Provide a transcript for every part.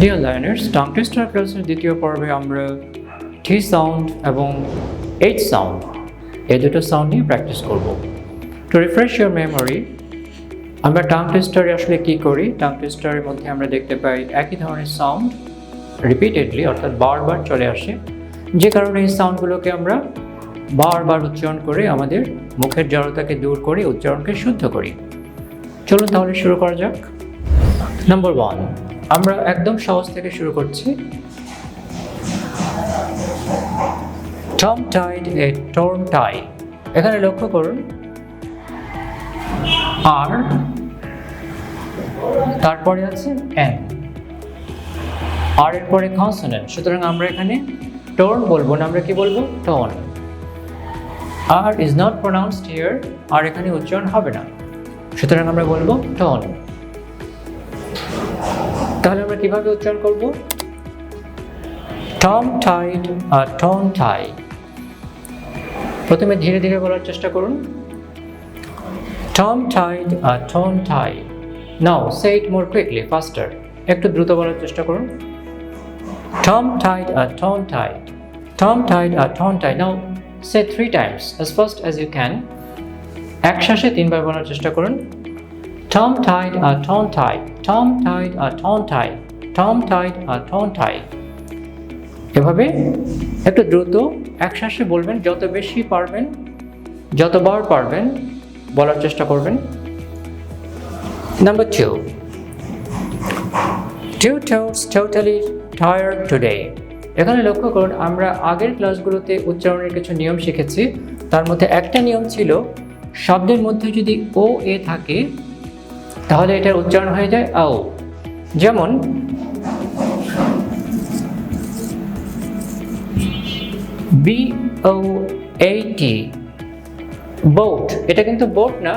Dear learners, tongue tester ক্লাসের দ্বিতীয় পর্বে আমরা টি সাউন্ড এবং এইচ সাউন্ড এই দুটো সাউন্ড নিয়ে প্র্যাকটিস করব। টু রিফ্রেশ ইউর মেমোরি, আমরা টাং টেস্টারে আসলে কী করি? টাং টেস্টারের মধ্যে আমরা দেখতে পাই একই ধরনের সাউন্ড রিপিটেডলি, অর্থাৎ বারবার চলে আসে, যে কারণে এই সাউন্ডগুলোকে আমরা বারবার উচ্চারণ করে আমাদের মুখের জড়তাকে দূর করে উচ্চারণকে শুদ্ধ করি। চলুন তাহলে শুরু করা যাক। নাম্বার 1, আমরা একদম সহজ থেকে শুরু করছি। Tom tied a torn tie. এখানে লক্ষ্য করুন, আর তারপরে আছে n, আর এর পরে consonant, সুতরাং আমরা এখানে torn বলবো না, আমরা কি বলবো? tone. R is not pronounced here, আর এখানে উচ্চারণ হবে না, সুতরাং আমরা বলবো tone. তাহলে আমরা কিভাবে উচ্চারণ করব? Tom tied a torn tie. প্রথমে ধীরে ধীরে বলার চেষ্টা করুন। Tom tied a torn tie. Now say it more quickly, faster. একটু দ্রুত বলার চেষ্টা করুন। Tom tied a torn tie. Tom tied a torn tie. Now say 3 times as fast as you can. একসাথে 3 বার বলার চেষ্টা করুন। Tom tied a torn tie. Tom tied a torn tie. Tom tied a torn tie. এভাবে একটু দ্রুত একসাথে বলবেন, যত বেশি পারবেন, যতবার পারবেন বলার চেষ্টা করবেন। Number 2, 2 toes totally tired today. এখানে লক্ষ্য করুন, আমরা আগের ক্লাসগুলোতে উচ্চারণের কিছু নিয়ম শিখেছি। তার মধ্যে একটা নিয়ম ছিল, শব্দের মধ্যে যদি ও এ থাকে তাহলে এটার উচ্চারণ হয়ে যায় আও। যেমন BOAT, বোট। এটা কিন্তু বোট না,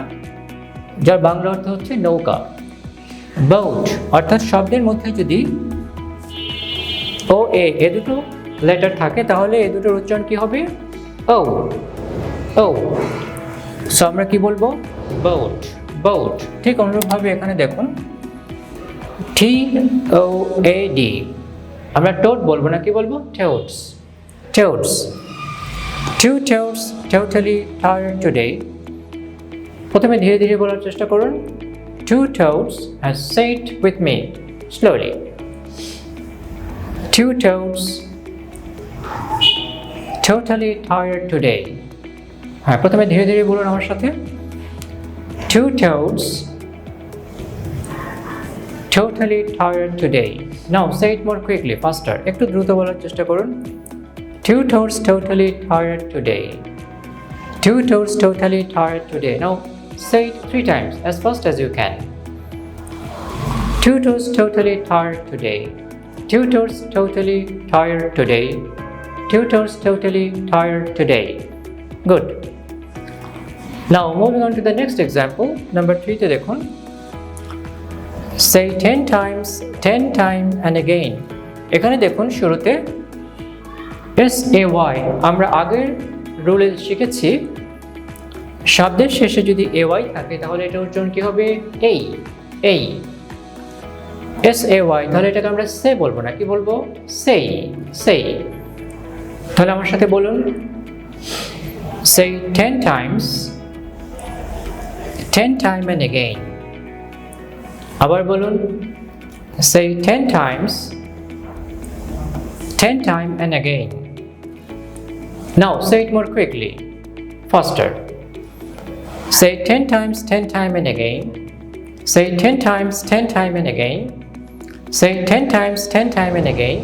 যার বাংলা অর্থ হচ্ছে নৌকা। বোট অর্থাৎ শব্দের মধ্যে যদি ও এ দুটো লেটার থাকে তাহলে এ দুটোর উচ্চারণ কি হবে? ও ও। সো আমরা কি বলবো? Boat boat. ঠিক অনুরূপভাবে এখানে দেখুন, TOAD, আমরা টোট বলবো না, কি বলবো? টোটস টোটস। 2 toes totally tired today. প্রথমে ধীরে ধীরে বলার চেষ্টা করুন। 2 toes, and say it with me slowly. 2 toes totally tired today. হ্যাঁ, প্রথমে ধীরে ধীরে বলুন আমার সাথে। 2 toes totally tired today. Now say it more quickly, faster. একটু দ্রুত বলার চেষ্টা করুন। 2 toes totally tired today. 2 toes totally tired today. Now say it 3 times as fast as you can. 2 toes totally tired today. 2 toes totally tired today. 2 toes totally tired today. Good. Now moving on to the next example, number 3 তে দেখুন, say 10 times, 10 times and again. এখানে দেখুন শুরুতে SAY, আমরা আগের রুলে শিখেছি শব্দের শেষে যদি AY থাকে তাহলে এটা উচ্চারণ কি হবে? এই এই। SAY, তাহলে এটাকে আমরা সে বলবো না, কি বলবো? সেই সেই। তাহলে আমার সাথে বলুন, say 10 times, 10 time and again. আবার বলুন, say 10 times, 10 time and again. Now say it more quickly, faster. Say 10 times, 10 time and again. Say 10 times, 10 time and again. Say 10 times, 10 time and again.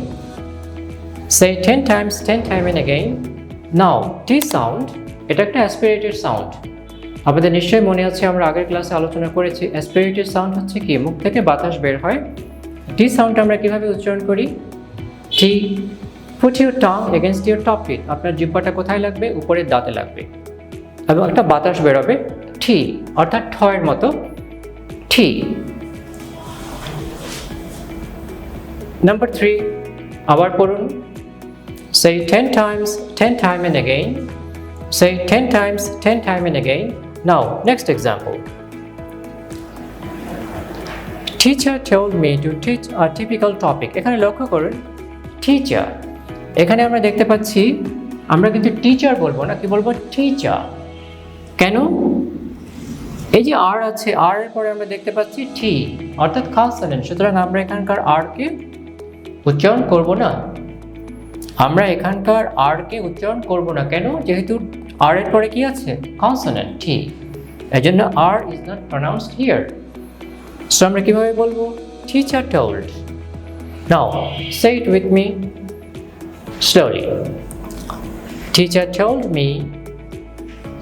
Say 10 times, 10 time and again. Now T sound, এটা একটা aspirated sound. আপনাদের নিশ্চয়ই মনে আছে, আমরা আগের ক্লাসে আলোচনা করেছি অ্যাসপিরেটেড সাউন্ড হচ্ছে কি? মুখ থেকে বাতাস বের হয়। টি সাউন্ড আমরা কিভাবে উচ্চারণ করি? টি, put your tongue against your top teeth. আপনার জিহ্বাটা কোথায় লাগবে? উপরের দাঁতে লাগবে, এবং একটা বাতাস বেরোবে, ঠি, অর্থাৎ ঠ এর মতো, ঠি। Number 3, আবার পড়ুন, say 10 times, 10 time and again. Say 10 times, 10 time and again. Now next example, teacher told me to teach a typical topic. এখানে লক্ষ্য করুন টিচার, এখানে আমরা দেখতে পাচ্ছি আমরা কিন্তু টিচার বলবো না, কি বলবো টিচার। কেন? এই যে আর আছে, আর এর পরে আমরা দেখতে পাচ্ছি টি অর্থাৎ কনসোনেন্ট, সুতরাং আমরা এখানকার আর কে উচ্চারণ করব না। আমরা এখানকার আর কে উচ্চারণ করব না কেন? যেহেতু আর এর পরে কি আছে? কনসোনেন্ট টি, এজন্য R is not pronounced here. So আমরা কিভাবে বলবো? Teacher told. Now say it with me slowly. Teacher told me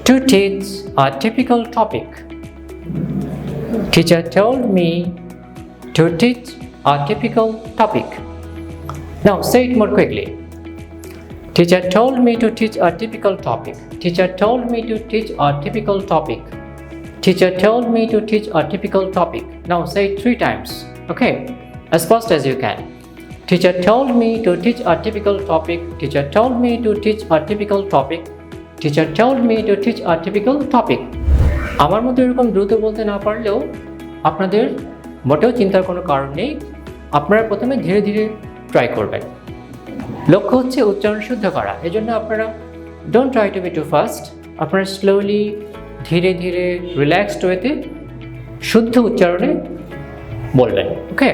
to teach a typical topic. Teacher told me to teach a typical topic. Now say it more quickly. Teacher told me to teach a typical topic. Teacher told me to teach a typical topic. Teacher told me to teach a typical topic. Now say it 3 times. Okay, as fast as you can. Teacher told me to teach a typical topic. Teacher told me to teach a typical topic. Teacher told me to teach a typical topic. আমার মতো এরকম দ্রুত বলতে না পারলেও আপনাদের মোটেও চিন্তার কোনো কারণ নেই। আপনারা প্রথমে ধীরে ধীরে ট্রাই করবেন। লক্ষ্য হচ্ছে উচ্চারণ শুদ্ধ করা, এজন্য আপনারা don't try to be too fast. আপনারা স্লোলি ধীরে ধীরে রিল্যাক্সড ওয়েতে শুদ্ধ উচ্চারণে বলবেন। ওকে,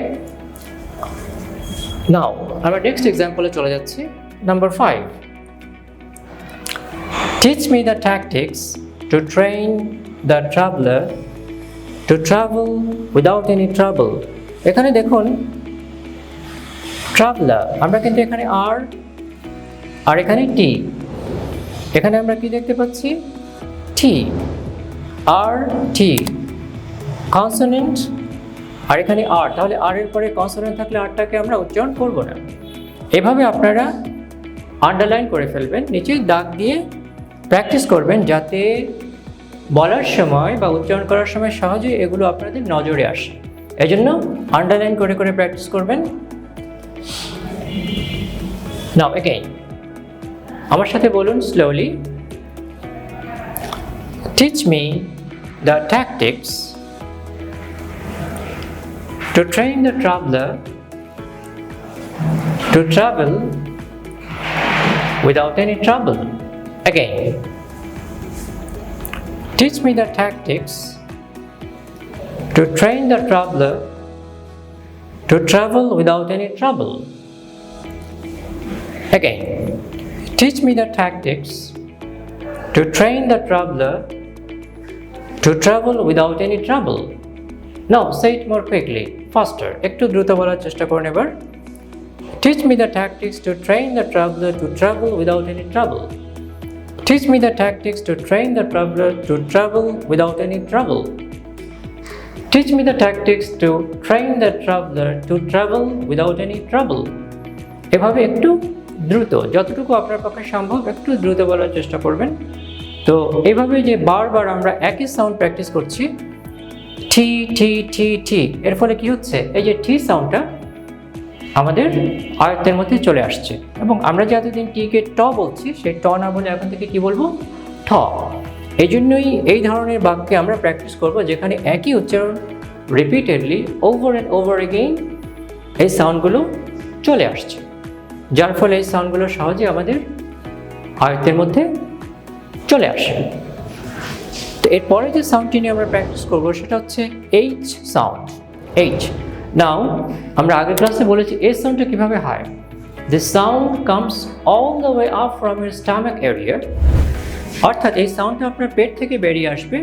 নাও আমরা নেক্সট এক্সাম্পলে চলে যাচ্ছি। Number 5, teach me the tactics to train the traveler to travel without any trouble. এখানে দেখুন ট্রাভেলার, আমরা কিন্তু এখানে আর এখানে টি, এখানে আমরা কি দেখতে পাচ্ছি? টি, আর টি কনসোনেন্ট, আর এখানে আর, তাহলে আর এর পরে কনসোনেন্ট থাকলে আরটাকে আমরা উচ্চারণ করব না। এভাবে আপনারা আন্ডারলাইন করে ফেলবেন, নিচে দাগ দিয়ে প্র্যাকটিস করবেন, যাতে বলার সময় বা উচ্চারণ করার সময় সহজেই এগুলো আপনাদের নজরে আসে। এজন্য আন্ডারলাইন করে করে প্র্যাকটিস করবেন। নাও এগেইন আমার সাথে বলুন slowly, teach me the tactics to train the traveler to travel without any trouble. Again, teach me the tactics to train the traveler to travel without any trouble. Again, teach me the tactics to train the traveler to travel without any trouble. Now say it more quickly, faster. একটু দ্রুত বলার চেষ্টা করুন এবার। Teach me the tactics to train the traveler to travel without any trouble. Teach me the tactics to train the traveler to travel without any trouble. Teach me the tactics to train the traveler to travel without any trouble. এভাবে একটু দ্রুত, যতটুকু আপনার পক্ষে সম্ভব একটু দ্রুত বলার চেষ্টা করবেন। তো এইভাবে যে বারবার আমরা একই সাউন্ড প্র্যাকটিস করছি, টি টি টি টি, এর ফলে কি হচ্ছে? এই যে টি সাউন্ডটা আমাদের আয়ত্তের মধ্যে চলে আসছে, এবং আমরা যে এতদিন টিকে ট বলছি, সেই ট না বলে এখন থেকে কি বলবো? ঠ। এই জন্যই এই ধরনের বাক্যে আমরা প্র্যাকটিস করব, যেখানে একই উচ্চারণ repeatedly over and over again এই সাউন্ডগুলো চলে আসছে, যার ফলে এই সাউন্ডগুলো সহজে আমাদের আয়ত্তের মধ্যে চলে আসে। তো এরপরে যে সাউন্ডটি নিয়ে আমরা প্র্যাকটিস করবো সেটা হচ্ছে এইচ সাউন্ড। এইচ। নাও আমরা আগের ক্লাসে বলেছি এই সাউন্ডটা কীভাবে হয়। This sound comes all the way up from your stomach area, অর্থাৎ এই সাউন্ডটা আপনার পেট থেকে বেরিয়ে আসবে।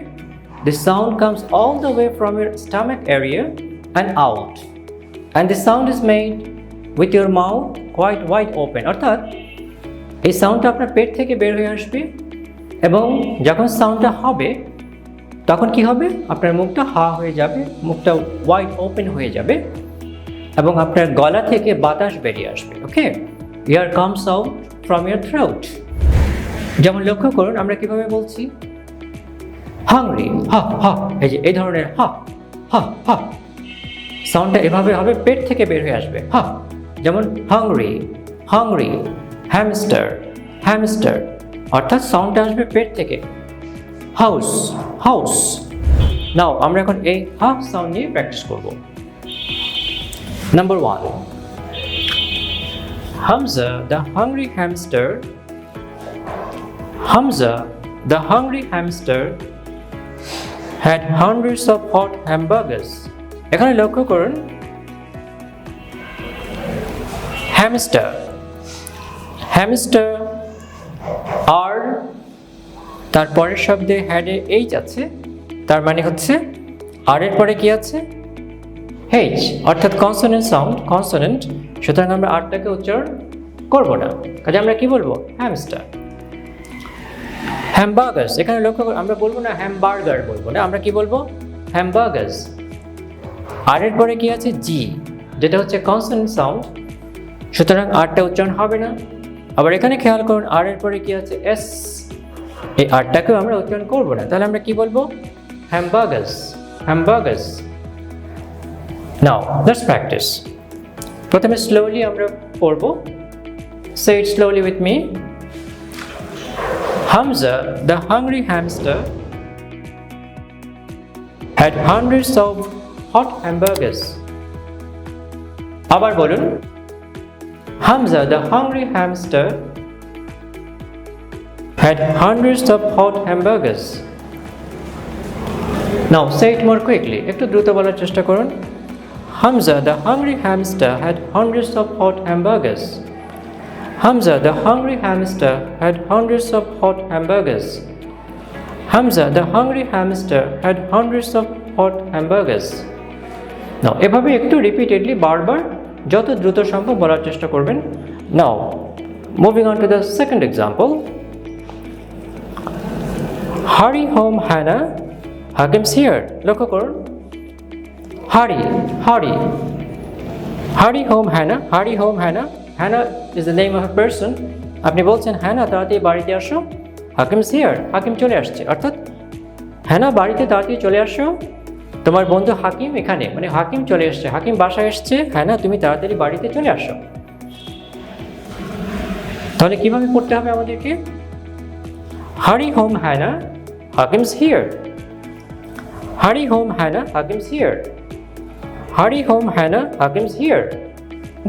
This sound comes all the way from your stomach area and out, and this sound is made with your mouth quite wide open, অর্থাৎ এই সাউন্ডটা আপনার পেট থেকে বের হয়ে আসবে, এবং যখন সাউন্ডটা হবে তখন কি হবে? আপনার মুখটা হা হয়ে যাবে, মুখটা ওয়াইড ওপেন হয়ে যাবে, এবং আপনার গলা থেকে বাতাস বেরিয়ে আসবে। Okay, air comes out from your throat. যেমন লক্ষ্য করুন আমরা কিভাবে বলছি, হাংরি, হা হা, এই যে এই ধরনের হা হা হা সাউন্ডটা এভাবে হবে, পেট থেকে বের হয়ে আসবে, হা। যেমন হাংরি হাংরি, হ্যামস্টার হ্যামস্টার, অর্থাৎ সাউন্ডটা আসবে পেট থেকে। House house. নাও আমরা এখন এই হা সাউন্ড নিয়ে প্র্যাকটিস করব। Number 1. Hamza the hungry hamster had hundreds of hot hamburgers. এখানে লক্ষ্য করুন hamster আর তার পরের শব্দে হ্যাডে এইচ আছে, তার মানে হচ্ছে আর এর পরে কি আছে এইচ, অর্থাৎ কনসোনেন্ট। সুতরাং আমরা আরটাকে উচ্চারণ করব না, কাজে আমরা কি বলবো হ্যামস্টার। হ্যামবার্গার্স, এখানে লক্ষ্য করে আমরা বলবো না হ্যামবার্গার বলবো না, আমরা কি বলবো হ্যামবার্গার্স। আর এর পরে কি আছে জি, যেটা হচ্ছে কনসোনেন্ট সাউন্ড, সুতরাং আরটা উচ্চারণ হবে না। আবার এখানে খেয়াল করুন আর এর পরে কি আছে এস, এই আরটাকেও আমরা উচ্চারণ করবো না, তাহলে আমরা কি বলবো হ্যামবার্গার্স। Now let's practice. প্রথমে স্লোলি আমরা পড়ব। Say it slowly with me. Hamza the hungry hamster had hundreds of hot hamburgers. আবার বলুন Hamza the hungry hamster had hundreds of hot hamburgers. Now say it more quickly. একটু দ্রুত বলার চেষ্টা করুন। Hamza the hungry hamster had hundreds of hot hamburgers. Hamza the hungry hamster had hundreds of hot hamburgers. Hamza the hungry hamster had hundreds of hot hamburgers. Now এভাবে একটু repeatedly বারবার যত দ্রুত সম্ভব বলার চেষ্টা করবেন। Now moving on to the second example. Hurry home Hannah, Hakim's here. লক্ষ্য করুন hurry home Hannah. Hannah is the name of a person. আপনি বলছেন হ্যানা তাড়াতাড়ি বাড়িতে আসো, হাকিমস হিয়ার, হাকিম চলে আসছে, অর্থাৎ হ্যানা বাড়িতে তাড়াতাড়ি চলে আসো, তোমার বন্ধু হাকিম এখানে, মানে হাকিম চলে এসছে, হাকিম বাসায় এসছে, হ্যানা তুমি তাড়াতাড়ি বাড়িতে চলে আসো। তাহলে কিভাবে পড়তে হবে আমাদেরকে? Hurry home Hannah, Hakim's here. Hurry home Hannah, Hakim's here. Hurry home Hannah, Hakim's here.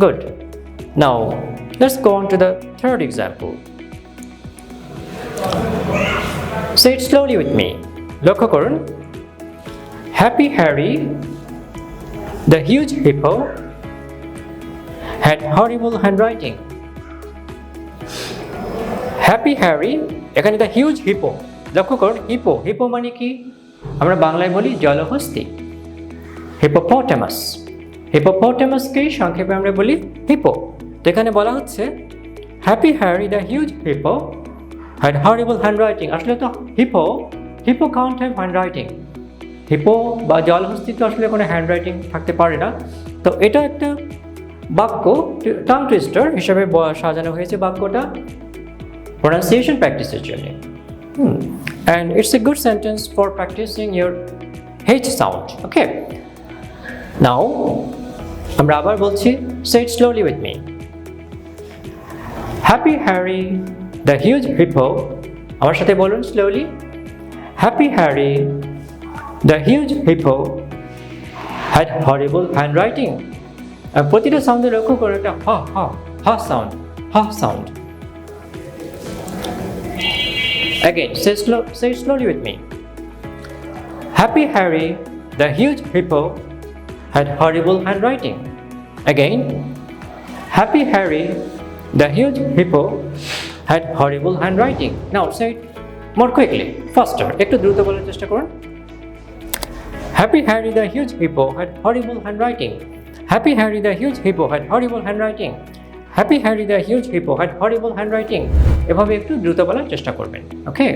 Good. Now, let's go on to the third example. Say it slowly with me. লক্ষ্য করুন Happy Harry, the huge hippo, had horrible handwriting. Happy Harry, এখানে the huge hippo, লক্ষ্য করুন hippo মানে কি? আমরা বাংলায় বলি জলহস্তী। হিপোপটেমাসকে সংক্ষেপে আমরা বলি হিপো। তো এখানে বলা হচ্ছে happy Harry the huge hippo had horrible handwriting. আসলে তো hippo count have handwriting. Hippo বা জলহস্তি তো আসলে কোনো হ্যান্ডরাইটিং থাকতে পারে না। তো এটা একটা বাক্য, টাং টুইস্টার হিসাবে সাজানো হয়েছে বাক্যটা প্রনাউন্সিয়েশন প্র্যাকটিসের জন্য। And it's a good sentence for practicing your H sound. Okay. Now, আমরা আবার বলছি, say it slowly with me. Happy Harry, the huge hippo. আমার সাথে বলুন slowly. Happy Harry, the huge hippo had horrible handwriting. প্রতিটা সাউন্ডে লক্ষ্য করুন একটা ha sound. Again, say it slowly with me. Happy Harry, the huge hippo had horrible handwriting. Again, Happy Harry, the huge hippo had horrible handwriting. Now say it more quickly, faster. একটু দ্রুত বলার চেষ্টা করুন। Happy Harry, the huge hippo had horrible handwriting. Happy Harry, the huge hippo had horrible handwriting. Happy Harry, the huge hippo had horrible handwriting. এভাবে একটু দ্রুত বলার চেষ্টা করবেন। ওকে।